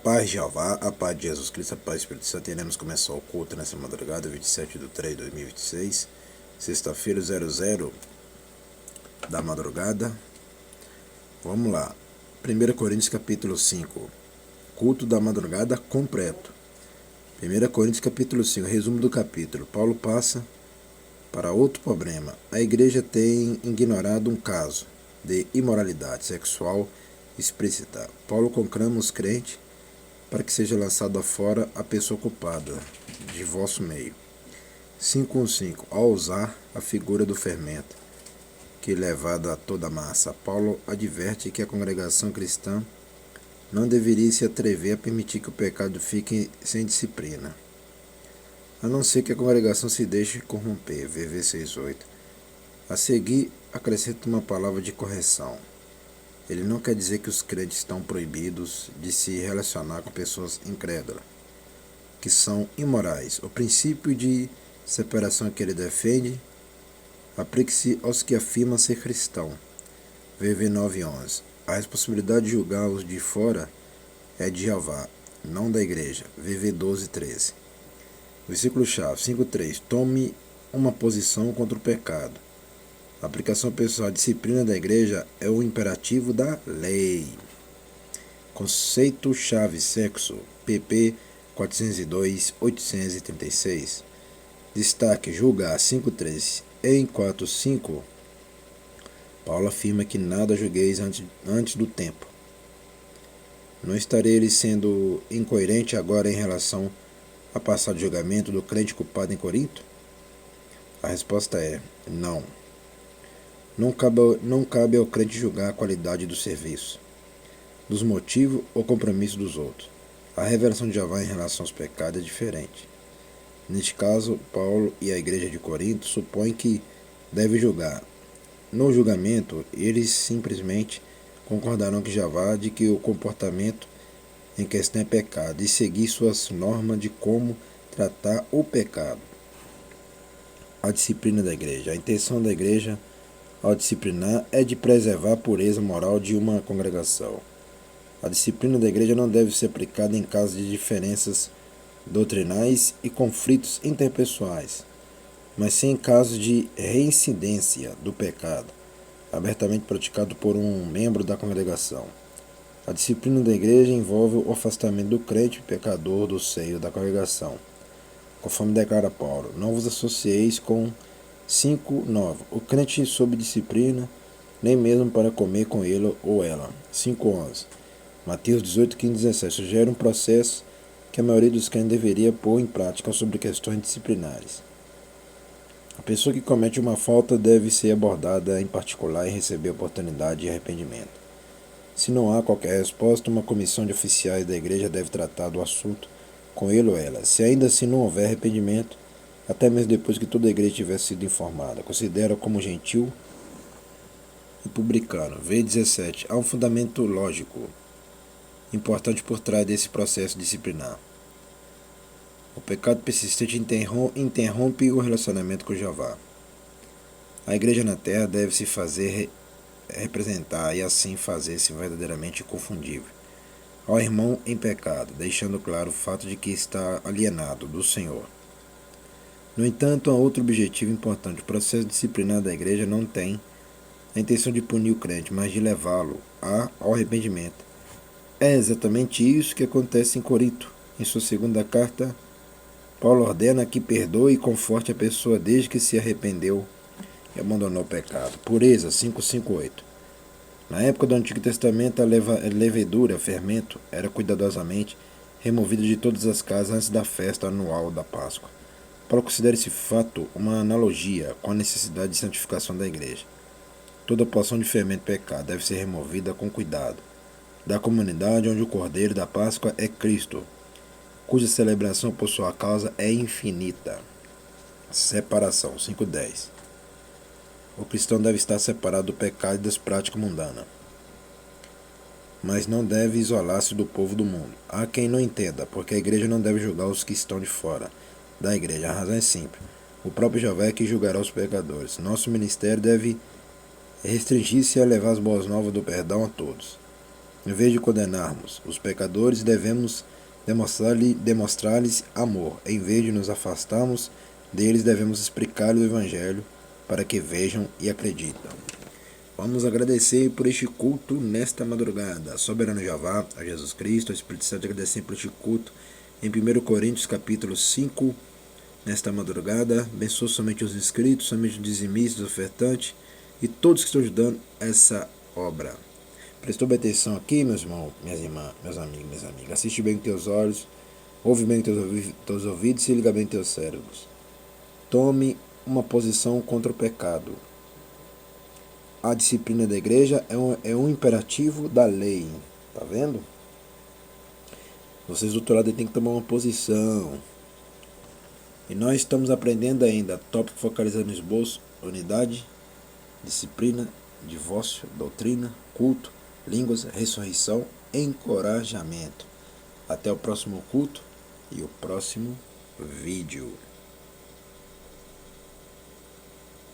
Paz de Jeová, a paz de Jesus Cristo, a paz do Espírito Santo. Iremos começar o culto nessa madrugada, 27/3/2026, sexta-feira, 00 da madrugada. Vamos lá. 1 Coríntios capítulo 5, culto da madrugada completo. 1 Coríntios capítulo 5, resumo do capítulo. Paulo passa para outro problema. A igreja tem ignorado um caso de imoralidade sexual explícita. Paulo conclama os crentes para que seja lançado afora a pessoa culpada de vosso meio. 5:1. Ao usar a figura do fermento, que levado a toda a massa, Paulo adverte que a congregação cristã não deveria se atrever a permitir que o pecado fique sem disciplina, a não ser que a congregação se deixe corromper. VV 6:8. A seguir, acrescenta uma palavra de correção. Ele não quer dizer que os crentes estão proibidos de se relacionar com pessoas incrédulas, que são imorais. O princípio de separação que ele defende aplica-se aos que afirmam ser cristão. VV 9:11. A responsabilidade de julgar os de fora é de Jeová, não da igreja. VV 12:13. Versículo-chave 5:3. Tome uma posição contra o pecado. A aplicação pessoal à disciplina da igreja é o imperativo da lei. Conceito-chave sexo, pp. 402/836. Destaque, julgar 5:3. Em 4:5, Paulo afirma que nada julgueis antes do tempo. Não estaria ele sendo incoerente agora em relação a passar de julgamento do crente culpado em Corinto? A resposta é não. Não cabe ao crente julgar a qualidade do serviço, dos motivos ou compromisso dos outros. A revelação de Jeová em relação aos pecados é diferente. Neste caso, Paulo e a igreja de Corinto supõem que deve julgar. No julgamento, eles simplesmente concordarão com Jeová de que o comportamento em questão é pecado e seguir suas normas de como tratar o pecado. A disciplina da igreja. A intenção da igreja ao disciplinar é de preservar a pureza moral de uma congregação. A disciplina da igreja não deve ser aplicada em casos de diferenças doutrinais e conflitos interpessoais, mas sim em casos de reincidência do pecado, abertamente praticado por um membro da congregação. A disciplina da igreja envolve o afastamento do crente pecador do seio da congregação, conforme declara Paulo. Não vos associeis com 5:9. O crente sob disciplina, nem mesmo para comer com ele ou ela. 5:11. Mateus 18:15-17. Sugere um processo que a maioria dos crentes deveria pôr em prática sobre questões disciplinares. A pessoa que comete uma falta deve ser abordada em particular e receber oportunidade de arrependimento. Se não há qualquer resposta, uma comissão de oficiais da igreja deve tratar do assunto com ele ou ela. Se ainda assim não houver arrependimento, até mesmo depois que toda a igreja tiver sido informada, considera como gentil e publicano. V17. Há um fundamento lógico importante por trás desse processo disciplinar. O pecado persistente interrompe o relacionamento com Jeová. A igreja na terra deve se fazer representar e assim fazer-se verdadeiramente inconfundível ao irmão em pecado, deixando claro o fato de que está alienado do Senhor. No entanto, há outro objetivo importante. O processo disciplinar da igreja não tem a intenção de punir o crente, mas de levá-lo ao arrependimento. É exatamente isso que acontece em Corinto. Em sua segunda carta, Paulo ordena que perdoe e conforte a pessoa desde que se arrependeu e abandonou o pecado. Pureza 5:5-8. Na época do Antigo Testamento, a levedura, fermento, era cuidadosamente removida de todas as casas antes da festa anual da Páscoa. Paulo considera esse fato uma analogia com a necessidade de santificação da igreja. Toda porção de fermento e pecado deve ser removida com cuidado da comunidade onde o Cordeiro da Páscoa é Cristo, cuja celebração por sua causa é infinita. Separação 5:10. O cristão deve estar separado do pecado e das práticas mundanas, mas não deve isolar-se do povo do mundo. Há quem não entenda, porque a igreja não deve julgar os que estão de fora da igreja. A razão é simples. O próprio Jeová é que julgará os pecadores. Nosso ministério deve restringir-se a levar as boas novas do perdão a todos. Em vez de condenarmos os pecadores, devemos demonstrar-lhes amor. Em vez de nos afastarmos deles, devemos explicar-lhes o Evangelho para que vejam e acreditem. Vamos agradecer por este culto nesta madrugada. Soberano Jeová, a Jesus Cristo, ao Espírito Santo, agradecer por este culto em 1 Coríntios capítulo 5, nesta madrugada. Abençoa somente os inscritos, somente os dizimistas, os ofertantes e todos que estão ajudando essa obra. Prestou bem atenção aqui, meus irmãos, minhas irmãs, meus amigos, minhas amigas. Assiste bem com teus olhos, ouve bem com teus ouvidos e se liga bem com teus cérebros. Tome uma posição contra o pecado. A disciplina da igreja é um imperativo da lei. Tá vendo? Vocês do outro lado têm que tomar uma posição. E nós estamos aprendendo ainda. Tópico focalizado no esboço, unidade, disciplina, divórcio, doutrina, culto, línguas, ressurreição, encorajamento. Até o próximo culto e o próximo vídeo.